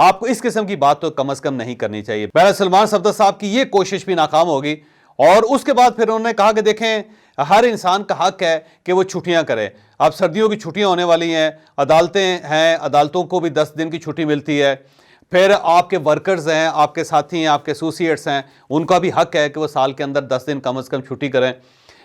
آپ کو اس قسم کی بات تو کم از کم نہیں کرنی چاہیے۔ بہرحال سلمان صفدر صاحب کی یہ کوشش بھی ناکام ہوگی، اور اس کے بعد پھر انہوں نے کہا کہ دیکھیں ہر انسان کا حق ہے کہ وہ چھٹیاں کرے۔ اب سردیوں کی چھٹیاں ہونے والی ہیں، عدالتیں ہیں، عدالتوں کو بھی 10 دن کی چھٹی ملتی ہے، پھر آپ کے ورکرز ہیں، آپ کے ساتھی ہیں، آپ کے ایسوسیٹس ہیں، ان کا بھی حق ہے کہ وہ سال کے اندر 10 دن کم از کم چھٹی کریں۔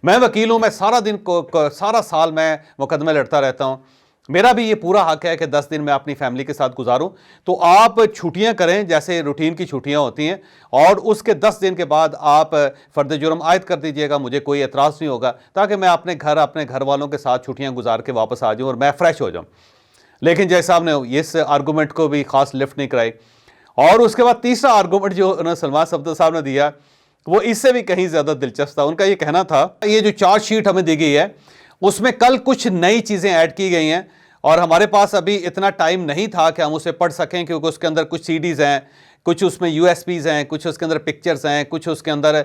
میں وکیل ہوں، میں سارا سال میں مقدمے لڑتا رہتا ہوں، میرا بھی یہ پورا حق ہے کہ 10 دن میں اپنی فیملی کے ساتھ گزاروں، تو آپ چھٹیاں کریں جیسے روٹین کی چھٹیاں ہوتی ہیں، اور اس کے 10 دن کے بعد آپ فرد جرم عائد کر دیجئے گا، مجھے کوئی اعتراض نہیں ہوگا، تاکہ میں اپنے گھر والوں کے ساتھ چھٹیاں گزار کے واپس آ جاؤں اور میں فریش ہو جاؤں۔ لیکن جج صاحب نے اس آرگومنٹ کو بھی خاص لفٹ نہیں کرائی، اور اس کے بعد تیسرا آرگومنٹ جو انہوں نے سلمان صفدر صاحب نے دیا وہ اس سے بھی کہیں زیادہ دلچسپ تھا۔ ان کا یہ کہنا تھا یہ جو چارج شیٹ ہمیں دی گئی ہے اس میں کل کچھ نئی چیزیں ایڈ کی گئی ہیں، اور ہمارے پاس ابھی اتنا ٹائم نہیں تھا کہ ہم اسے پڑھ سکیں، کیونکہ اس کے اندر کچھ سی ڈیز ہیں، کچھ اس میں یو ایس پیز ہیں، کچھ اس کے اندر پکچرز ہیں، کچھ اس کے اندر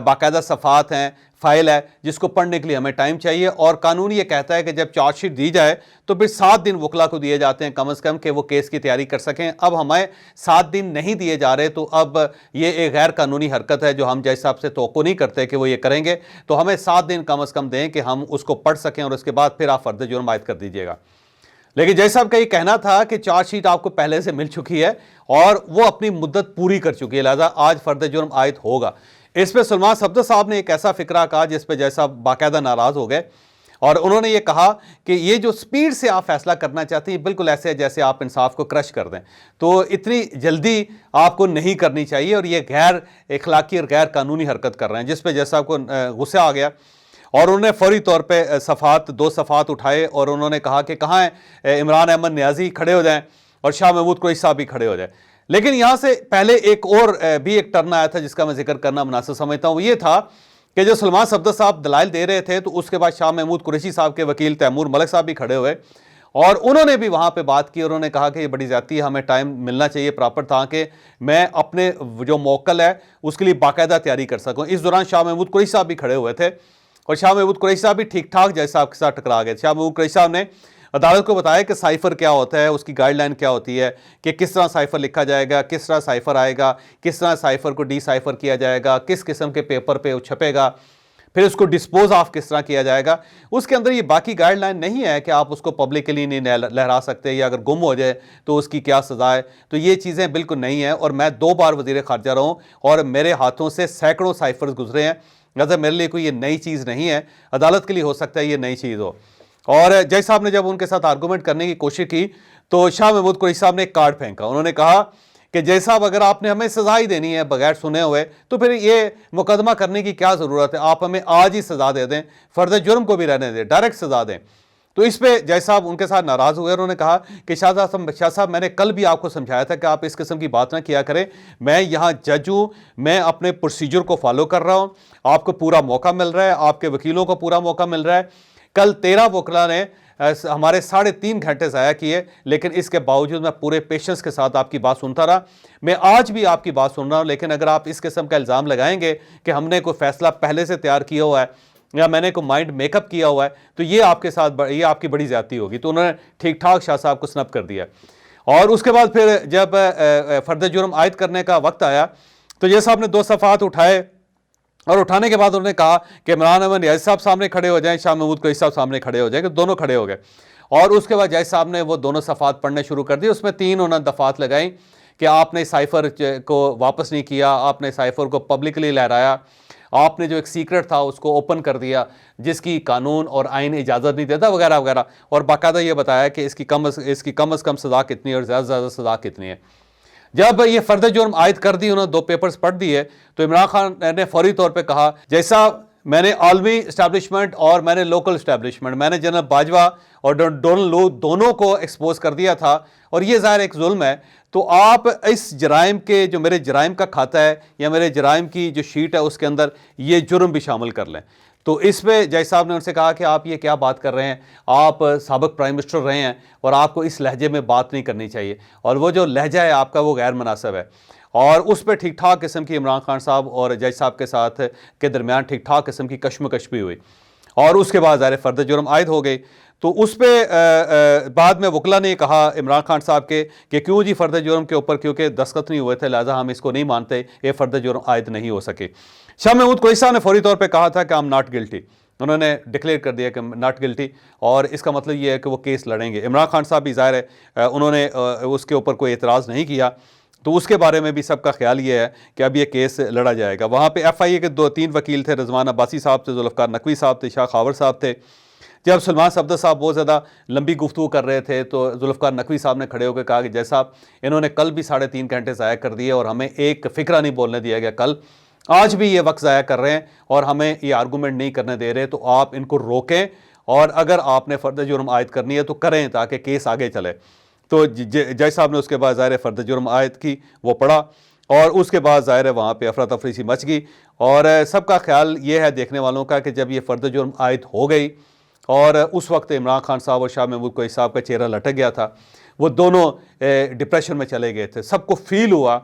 باقاعدہ صفحات ہیں، فائل ہے جس کو پڑھنے کے لیے ہمیں ٹائم چاہیے، اور قانون یہ کہتا ہے کہ جب چارج شیٹ دی جائے تو پھر 7 دن وکلا کو دیے جاتے ہیں کم از کم کہ وہ کیس کی تیاری کر سکیں۔ اب ہمیں 7 دن نہیں دیے جا رہے، تو اب یہ ایک غیر قانونی حرکت ہے جو ہم جج صاحب سے توقع نہیں کرتے کہ وہ یہ کریں گے، تو ہمیں 7 دن کم از کم دیں کہ ہم اس کو پڑھ سکیں، اور اس کے بعد پھر آپ فرد جرم عائد کر دیجیے گا۔ لیکن جج صاحب کا یہ کہنا تھا کہ چارج شیٹ آپ کو پہلے سے مل چکی ہے اور وہ اپنی مدت پوری کر چکی ہے، لہذا آج فرد جرم عائد ہوگا۔ اس پہ سلمان صفدر صاحب نے ایک ایسا فقرہ کہا جس پہ جج صاحب باقاعدہ ناراض ہو گئے، اور انہوں نے یہ کہا کہ یہ جو سپیڈ سے آپ فیصلہ کرنا چاہتے ہیں بالکل ایسے ہے جیسے آپ انصاف کو کرش کر دیں، تو اتنی جلدی آپ کو نہیں کرنی چاہیے، اور یہ غیر اخلاقی اور غیر قانونی حرکت کر رہے ہیں، جس پہ جج صاحب کو غصہ آ گیا، اور انہوں نے فوری طور پہ 2 صفحات اٹھائے، اور انہوں نے کہا کہ کہاں ہے عمران احمد نیازی، کھڑے ہو جائیں، اور شاہ محمود قریشی صاحب بھی کھڑے ہو جائیں۔ لیکن یہاں سے پہلے ایک اور بھی ایک ٹرن آیا تھا جس کا میں ذکر کرنا مناسب سمجھتا ہوں، وہ یہ تھا کہ جو سلمان صفدر صاحب دلائل دے رہے تھے تو اس کے بعد شاہ محمود قریشی صاحب کے وکیل تیمور ملک صاحب بھی کھڑے ہوئے، اور انہوں نے بھی وہاں پہ بات کی، اور انہوں نے کہا کہ یہ بڑی زیادتی ہے، ہمیں ٹائم ملنا چاہیے پراپر تاکہ میں اپنے جو موکل ہے اس کے لیے باقاعدہ تیاری کر سکوں۔ اس دوران شاہ محمود قریشی صاحب بھی کھڑے ہوئے تھے، اور شاہ محمود قریشی صاحب بھی ٹھیک ٹھاک جج صاحب کے ساتھ ٹکرا گئے۔ شاہ محمود قریشی صاحب نے عدالت کو بتایا کہ سائفر کیا ہوتا ہے، اس کی گائیڈ لائن کیا ہوتی ہے، کہ کس طرح سائفر لکھا جائے گا، کس طرح سائفر آئے گا، کس طرح سائفر کو ڈی سائفر کیا جائے گا، کس قسم کے پیپر پہ چھپے گا، پھر اس کو ڈسپوز آف کس طرح کیا جائے گا۔ اس کے اندر یہ باقی گائیڈ لائن نہیں ہے کہ آپ اس کو پبلکلی نہیں لہرا سکتے، یا اگر گم ہو جائے تو اس کی کیا سزا ہے، تو یہ چیزیں بالکل نہیں ہیں، اور میں 2 بار وزیر خارجہ رہا ہوں اور میرے ہاتھوں سے سینکڑوں سائفرز گزرے ہیں، لہٰذا میرے لیے کوئی یہ نئی چیز نہیں ہے، عدالت کے لیے ہو سکتا ہے یہ نئی چیز ہو۔ اور جج صاحب نے جب ان کے ساتھ آرگومنٹ کرنے کی کوشش کی تو شاہ محمود قریشی صاحب نے ایک کارڈ پھینکا، انہوں نے کہا کہ جج صاحب اگر آپ نے ہمیں سزا ہی دینی ہے بغیر سنے ہوئے تو پھر یہ مقدمہ کرنے کی کیا ضرورت ہے، آپ ہمیں آج ہی سزا دے دیں، فرد جرم کو بھی رہنے دیں، ڈائریکٹ سزا دیں۔ تو اس پہ جج صاحب ان کے ساتھ ناراض ہوئے، انہوں نے کہا کہ شاہ صاحب میں نے کل بھی آپ کو سمجھایا تھا کہ آپ اس قسم کی بات نہ کیا کریں، میں یہاں جج ہوں، میں اپنے پروسیجر کو فالو کر رہا ہوں، آپ کو پورا موقع مل رہا ہے، آپ کے وکیلوں کو پورا موقع مل رہا ہے۔ کل 13 وکلا نے ہمارے 3.5 گھنٹے ضائع کیے، لیکن اس کے باوجود میں پورے پیشنس کے ساتھ آپ کی بات سنتا رہا، میں آج بھی آپ کی بات سن رہا ہوں، لیکن اگر آپ اس قسم کا الزام لگائیں گے کہ ہم نے کوئی فیصلہ پہلے سے تیار کیا ہوا ہے یا میں نے کوئی مائنڈ میک اپ کیا ہوا ہے تو یہ آپ کے ساتھ یہ آپ کی بڑی زیادتی ہوگی۔ تو انہوں نے ٹھیک ٹھاک شاہ صاحب کو سنپ کر دیا، اور اس کے بعد پھر جب فرد جرم عائد کرنے کا وقت آیا تو یہ صاحب نے 2 صفحات اٹھائے، اور اٹھانے کے بعد انہوں نے کہا کہ عمران احمد نیازی صاحب سامنے کھڑے ہو جائیں، شاہ محمود قریشی صاحب سامنے کھڑے ہو جائیں، کہ دونوں کھڑے ہو گئے، اور اس کے بعد جج صاحب نے وہ دونوں صفحات پڑھنے شروع کر دی۔ اس میں 3 انہوں نے دفعات لگائیں کہ آپ نے سائفر کو واپس نہیں کیا، آپ نے سائفر کو پبلکلی لہرایا، آپ نے جو ایک سیکرٹ تھا اس کو اوپن کر دیا جس کی قانون اور آئین اجازت نہیں دیتا، وغیرہ وغیرہ، اور باقاعدہ یہ بتایا کہ اس کی کم از کم سزا کتنی ہے اور زیادہ سے زیادہ سزا کتنی ہے۔ جب یہ فرد جرم عائد کر دی، انہوں نے 2 پیپرز پڑھ دیے، تو عمران خان نے فوری طور پہ کہا جیسا میں نے عالمی اسٹیبلشمنٹ اور میں نے لوکل اسٹیبلشمنٹ، میں نے جنرل باجوہ اور ڈونلڈ لو دونوں کو ایکسپوز کر دیا تھا، اور یہ ظاہر ایک ظلم ہے، تو آپ اس جرائم کے جو میرے جرائم کا کھاتا ہے یا میرے جرائم کی جو شیٹ ہے اس کے اندر یہ جرم بھی شامل کر لیں۔ تو اس پہ جج صاحب نے ان سے کہا کہ آپ یہ کیا بات کر رہے ہیں، آپ سابق پرائم منسٹر رہے ہیں اور آپ کو اس لہجے میں بات نہیں کرنی چاہیے، اور وہ جو لہجہ ہے آپ کا وہ غیر مناسب ہے۔ اور اس پہ ٹھیک ٹھاک قسم کی عمران خان صاحب اور جج صاحب کے ساتھ کے درمیان ٹھیک ٹھاک قسم کی کشمکش بھی ہوئی، اور اس کے بعد ظاہر فرد جرم عائد ہو گئی۔ تو اس پہ بعد میں وکلا نے کہا عمران خان صاحب کے کہ کیوں جی فرد جرم کے اوپر کیونکہ دستخط نہیں ہوئے تھے لہٰذا ہم اس کو نہیں مانتے، یہ فرد جرم عائد نہیں ہو سکے۔ شاہ محمود قریشی صاحب نے فوری طور پہ کہا تھا کہ ہم ناٹ گلٹی، انہوں نے ڈکلیئر کر دیا کہ ناٹ گلٹی، اور اس کا مطلب یہ ہے کہ وہ کیس لڑیں گے۔ عمران خان صاحب بھی ظاہر ہے انہوں نے اس کے اوپر کوئی اعتراض نہیں کیا، تو اس کے بارے میں بھی سب کا خیال یہ ہے کہ اب یہ کیس لڑا جائے گا۔ وہاں پہ ایف آئی اے کے 2-3 وکیل تھے، رضوان عباسی صاحب تھے، ذوالفقار نقوی صاحب تھے، شاہ خاور صاحب تھے۔ جب سلمان صفدر صاحب بہت زیادہ لمبی گفتگو کر رہے تھے تو ذوالفقار نقوی صاحب نے کھڑے ہو کے کہا کہ جج صاحب انہوں نے کل بھی 3.5 گھنٹے ضائع کر دیے اور ہمیں ایک فقرہ نہیں بولنے دیا گیا کل، آج بھی یہ وقت ضائع کر رہے ہیں اور ہمیں یہ آرگومنٹ نہیں کرنے دے رہے، تو آپ ان کو روکیں اور اگر آپ نے فرد جرم عائد کرنی ہے تو کریں تاکہ کیس آگے چلے۔ تو جج صاحب نے اس کے بعد ظاہر فرد جرم عائد کی، وہ پڑھا، اور اس کے بعد ظاہر ہے وہاں پہ افراتفری سی مچ گئی، اور سب کا خیال یہ ہے دیکھنے والوں کا کہ جب یہ فرد جرم عائد ہو گئی اور اس وقت عمران خان صاحب اور شاہ محمود قریشی صاحب کا چہرہ لٹک گیا تھا، وہ دونوں ڈپریشن میں چلے گئے تھے، سب کو فیل ہوا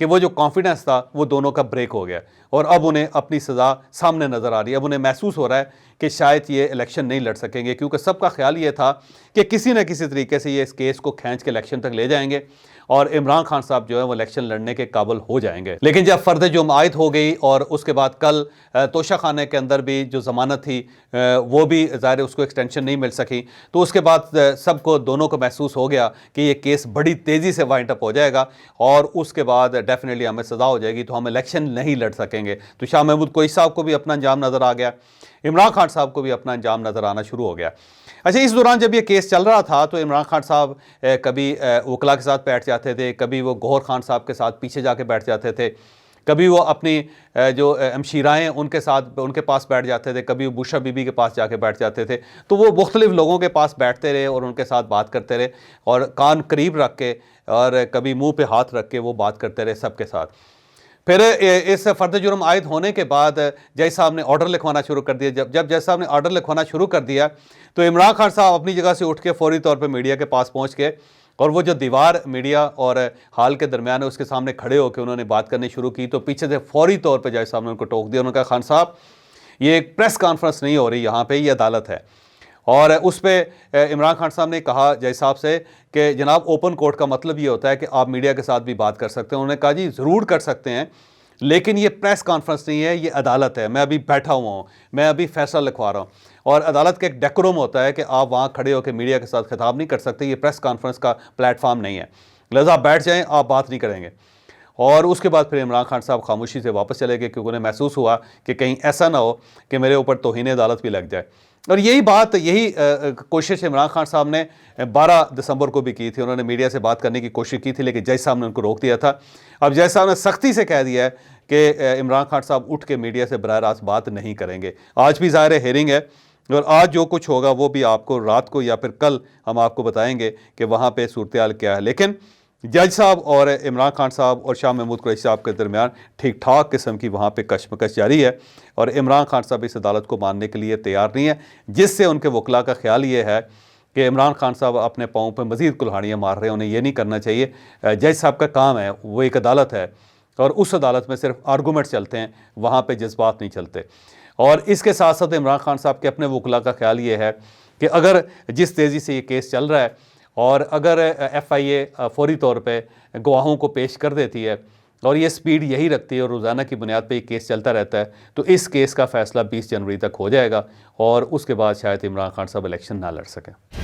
کہ وہ جو کانفیڈنس تھا وہ دونوں کا بریک ہو گیا، اور اب انہیں اپنی سزا سامنے نظر آ رہی ہے، اب انہیں محسوس ہو رہا ہے کہ شاید یہ الیکشن نہیں لڑ سکیں گے، کیونکہ سب کا خیال یہ تھا کہ کسی نہ کسی طریقے سے یہ اس کیس کو کھینچ کے الیکشن تک لے جائیں گے اور عمران خان صاحب جو ہے وہ الیکشن لڑنے کے قابل ہو جائیں گے۔ لیکن جب فرد جرم عائد ہو گئی اور اس کے بعد کل توشہ خانے کے اندر بھی جو ضمانت تھی وہ بھی ظاہر اس کو ایکسٹینشن نہیں مل سکی، تو اس کے بعد سب کو دونوں کو محسوس ہو گیا کہ یہ کیس بڑی تیزی سے وائنڈ اپ ہو جائے گا اور اس کے بعد ڈیفینیٹلی ہمیں سزا ہو جائے گی، تو ہم الیکشن نہیں لڑ سکیں گے۔ تو شاہ محمود قریشی صاحب کو بھی اپنا انجام نظر آ گیا، عمران خان صاحب کو بھی اپنا انجام نظر آنا شروع ہو گیا۔ اچھا، اس دوران جب یہ کیس چل رہا تھا تو عمران خان صاحب کبھی وکلا کے ساتھ بیٹھ جاتے تھے، کبھی وہ گوہر خان صاحب کے ساتھ پیچھے جا کے بیٹھ جاتے تھے، کبھی وہ اپنی جو ہمشیرائیں ان کے ساتھ ان کے پاس بیٹھ جاتے تھے، کبھی وہ بشرا بی بی کے پاس جا کے بیٹھ جاتے تھے، تو وہ مختلف لوگوں کے پاس بیٹھتے رہے اور ان کے ساتھ بات کرتے رہے اور کان قریب رکھ کے اور کبھی منہ پہ ہاتھ رکھ کے وہ بات کرتے رہے سب کے ساتھ۔ پھر اس فرد جرم عائد ہونے کے بعد جج صاحب نے آرڈر لکھوانا شروع کر دیا۔ جب جج صاحب نے آرڈر لکھوانا شروع کر دیا تو عمران خان صاحب اپنی جگہ سے اٹھ کے فوری طور پہ میڈیا کے پاس پہنچ کے اور وہ جو دیوار میڈیا اور ہال کے درمیان ہے اس کے سامنے کھڑے ہو کے انہوں نے بات کرنی شروع کی، تو پیچھے سے فوری طور پہ جج صاحب نے ان کو ٹوک دیا، انہوں نے کہا خان صاحب یہ ایک پریس کانفرنس نہیں ہو رہی یہاں پہ، یہ عدالت ہے۔ اور اس پہ عمران خان صاحب نے کہا جج صاحب سے کہ جناب اوپن کورٹ کا مطلب یہ ہوتا ہے کہ آپ میڈیا کے ساتھ بھی بات کر سکتے ہیں۔ انہوں نے کہا جی ضرور کر سکتے ہیں لیکن یہ پریس کانفرنس نہیں ہے، یہ عدالت ہے، میں ابھی بیٹھا ہوا ہوں، میں ابھی فیصلہ لکھوا رہا ہوں، اور عدالت کا ایک ڈیکورم ہوتا ہے کہ آپ وہاں کھڑے ہو کے میڈیا کے ساتھ خطاب نہیں کر سکتے، یہ پریس کانفرنس کا پلیٹ فارم نہیں ہے، لہذا آپ بیٹھ جائیں، آپ بات نہیں کریں گے۔ اور اس کے بعد پھر عمران خان صاحب خاموشی سے واپس چلے گئے کیونکہ انہیں محسوس ہوا کہ کہیں ایسا نہ ہو کہ میرے اوپر توہین عدالت بھی لگ جائے۔ اور یہی کوشش عمران خان صاحب نے 12 دسمبر کو بھی کی تھی، انہوں نے میڈیا سے بات کرنے کی کوشش کی تھی لیکن جج صاحب نے ان کو روک دیا تھا۔ اب جج صاحب نے سختی سے کہہ دیا ہے کہ عمران خان صاحب اٹھ کے میڈیا سے براہ راست بات نہیں کریں گے۔ آج بھی ظاہر ہیئرنگ ہے اور آج جو کچھ ہوگا وہ بھی آپ کو رات کو یا پھر کل ہم آپ کو بتائیں گے کہ وہاں پہ صورتحال کیا ہے، لیکن جج صاحب اور عمران خان صاحب اور شاہ محمود قریشی صاحب کے درمیان ٹھیک ٹھاک قسم کی وہاں پہ کشمکش جاری ہے، اور عمران خان صاحب اس عدالت کو ماننے کے لیے تیار نہیں ہے، جس سے ان کے وکلا کا خیال یہ ہے کہ عمران خان صاحب اپنے پاؤں پہ مزید کلہاڑیاں مار رہے ہیں، انہیں یہ نہیں کرنا چاہیے۔ جج صاحب کا کام ہے، وہ ایک عدالت ہے اور اس عدالت میں صرف آرگومنٹ چلتے ہیں، وہاں پہ جذبات نہیں چلتے۔ اور اس کے ساتھ ساتھ عمران خان صاحب کے اپنے وکلا کا خیال یہ ہے کہ اگر جس تیزی سے یہ کیس چل رہا ہے اور اگر ایف آئی اے فوری طور پہ گواہوں کو پیش کر دیتی ہے اور یہ سپیڈ یہی رکھتی ہے اور روزانہ کی بنیاد پہ یہ کیس چلتا رہتا ہے، تو اس کیس کا فیصلہ 20 جنوری تک ہو جائے گا اور اس کے بعد شاید عمران خان صاحب الیکشن نہ لڑ سکیں۔